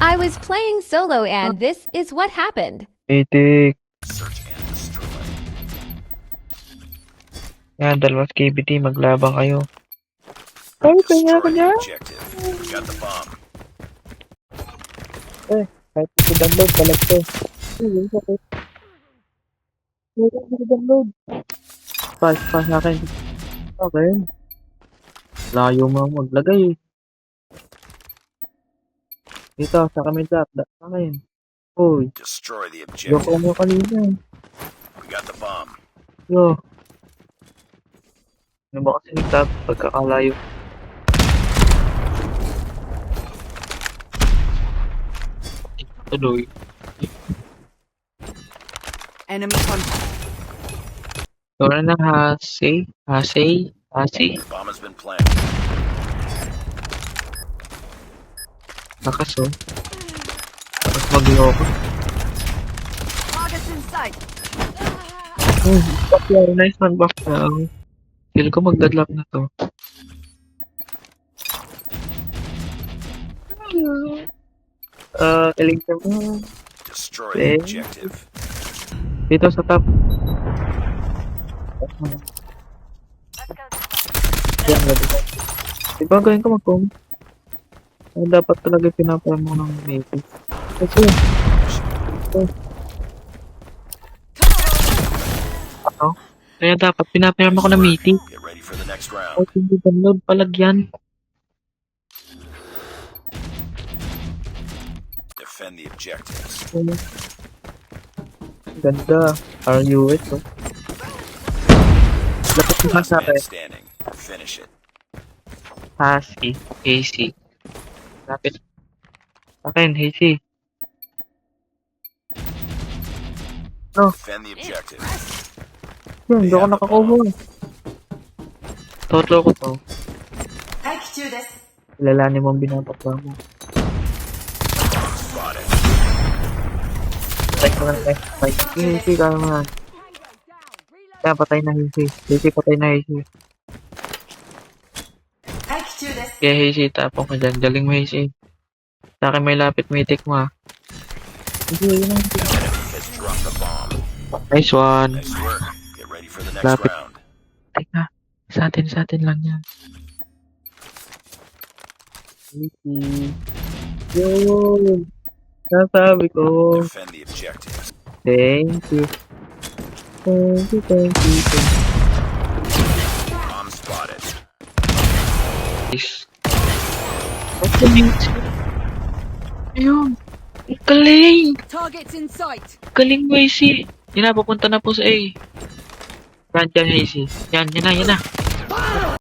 I was playing solo and this is what happened. Itik. Search and destroy. Yan, dalawang KBT, maglabang kayo. Ay, kanya Destroy ka the niya. objective. We got the bomb. Eh, kahit ito download, balag to. Ay, sakit. Ay, download. Pa sa akin. Okay. Layo mo maglagay. Dito, sa kami drop. Sa akin. Uy, Destroy the yoko objective. mo kanina. We got the bomb. Yo. Ano ba kasi nagtap pagkakalayo? Tuloy. Enemy contact. Wala na hasi. Hasi. Bomb has been planted. Nakaso. Tapos magloko. Targets in sight. Oh, backyard. Nice man back lang. Feel ko magdadlock na to. Kilig ka mo. Destroy the Eh. objective. Dito sa top. Yan, dito. Diba gawin ko mag-com? Ay, dapat talaga pinapala mo ng maybe. Kasi, ano? Kaya dapat pinapayama ko ng meeting. Get ready for the next round. O, hindi download palagyan. Defend the objectives. Ganda. RUS, oh. Lapit mo Last sa man akin. standing. Finish it. Hasi. AC. Lapit. Akin, AC. No. Defend the objective. Yun, hindi ako nakakuha. Toto ko to. Kilalanin mo ang binabakla mo. Spotted. Patay ko na next fight. Hisi ka naman. Kaya patay na Hisi. Hisi patay na Hisi. Kaya Hisi, tapong ka dyan. Galing mo Hisi. Sa akin may lapit mythic mo ah. Hisi, yun ang Enemy has dropped the bomb. nice one. Nice work. Get ready for the next Lapit. round. Teka, sa atin lang yan. Hisi. Yun. Nasabi ko. Defend the objectives. Thank you. Thank you, thank you, thank you. Bomb spotted. Is. Okay. Ayun. Ang galing. Targets in sight. Galing mo, AC. Yan na, papunta na po sa A. Yan, AC. Yan na.